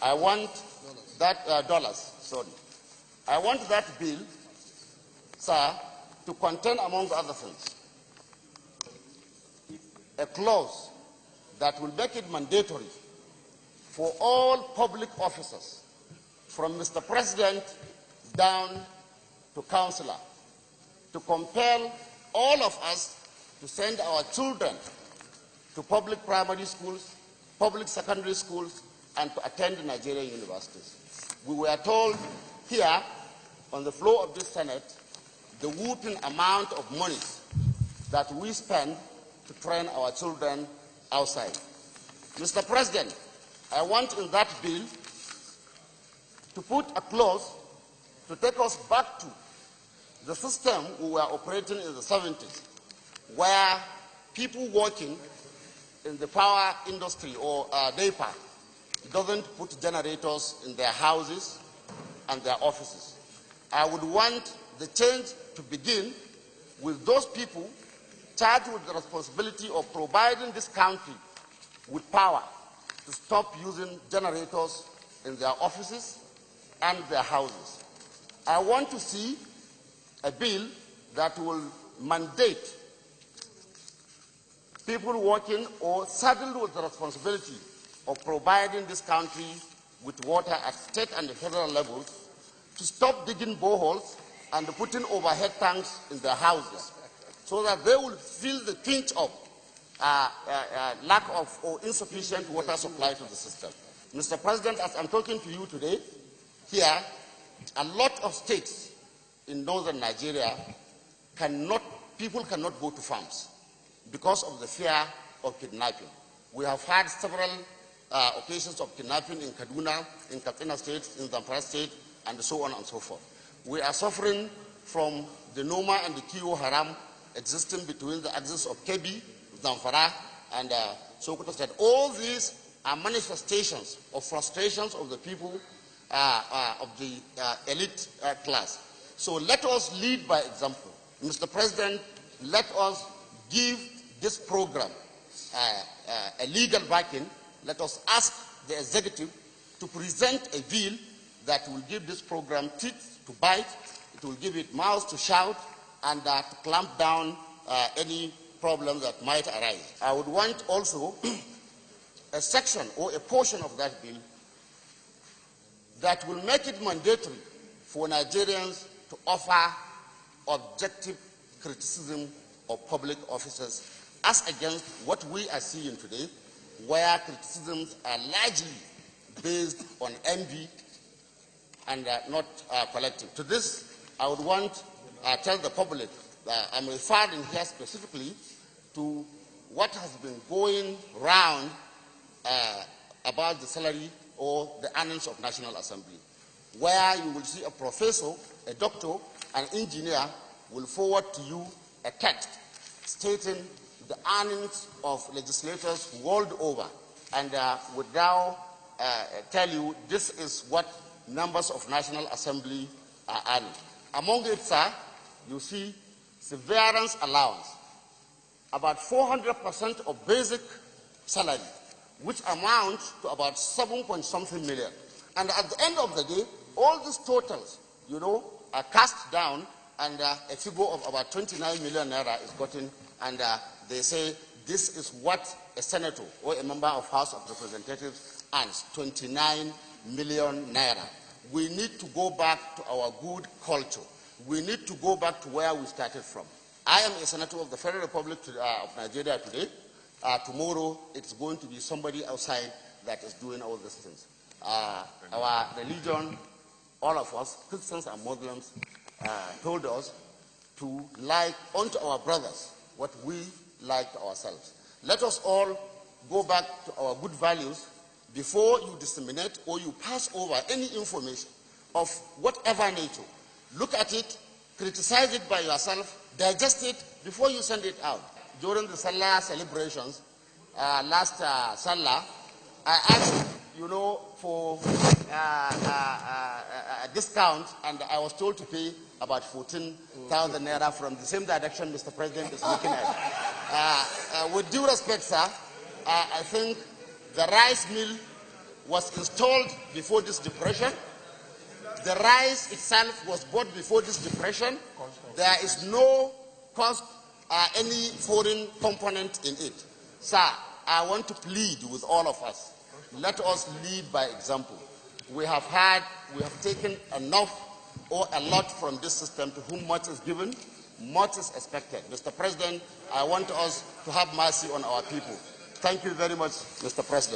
I want that I want that bill, sir, to contain, among other things, a clause that will make it mandatory for all public officers, from Mr. President down to councillor, to compel all of us to send our children to public primary schools, public secondary schools, and to attend Nigerian universities. We were told here on the floor of this Senate the whooping amount of money that we spend to train our children outside. Mr. President, I want in that bill to put a clause to take us back to the system we were operating in the 70s, where people working in the power industry or NEPA doesn't put generators in their houses and their offices. I would want the change to begin with those people charged with the responsibility of providing this country with power to stop using generators in their offices and their houses. I want to see a bill that will mandate people working or saddled with the responsibility of providing this country with water at state and federal levels to stop digging boreholes and putting overhead tanks in their houses, so that they will feel the pinch of lack of or insufficient water supply to the system. Mr. President, as I'm talking to you today, here, a lot of states in northern Nigeria people cannot go to farms because of the fear of kidnapping. We have had several occasions of kidnapping in Kaduna, in Katsina State, in Zamfara State, and so on and so forth. We are suffering from the Noma and the Kiyo Haram existing between the axis of Kebbi, Zamfara, and Sokoto State. All these are manifestations of frustrations of the people of the elite class. So let us lead by example. Mr. President, let us give this program a legal backing. Let us ask the executive to present a bill that will give this program teeth to bite, it will give it mouths to shout, and to clamp down any problem that might arise. I would want also a section or a portion of that bill that will make it mandatory for Nigerians to offer objective criticism of public officers as against what we are seeing today, where criticisms are largely based on envy and not collective. To this, I would want to tell the public that I'm referring here specifically to what has been going round about the salary or the earnings of National Assembly, where you will see a professor, a doctor, an engineer will forward to you a text stating the earnings of legislators world over, and would now tell you this is what members of National Assembly are earning. Among it, sir, you see severance allowance, about 400% of basic salary, which amounts to about 7-point-something million. And at the end of the day, all these totals, are cast down, and a figure of about 29 million naira is gotten, and they say this is what a senator or a member of House of Representatives earns, 29 million naira. We need to go back to our good culture. We need to go back to where we started from. I am a senator of the Federal Republic of Nigeria today. Tomorrow, it's going to be somebody outside that is doing all these things. Our religion, all of us, Christians and Muslims, told us to like unto our brothers what we like to ourselves. Let us all go back to our good values before you disseminate or you pass over any information of whatever nature. Look at it, criticize it by yourself, digest it before you send it out. During the Salah celebrations, last Salah, I asked, for a discount, and I was told to pay about 14,000 naira from the same direction Mr. President is looking at. With due respect, sir, I think the rice mill was installed before this depression. The rice itself was bought before this depression. There is no cost, any foreign component in it. Sir, I want to plead with all of us. Let us lead by example. We have taken enough or a lot from this system. To whom much is given, much is expected. Mr. President, I want us to have mercy on our people. Thank you very much, Mr. President.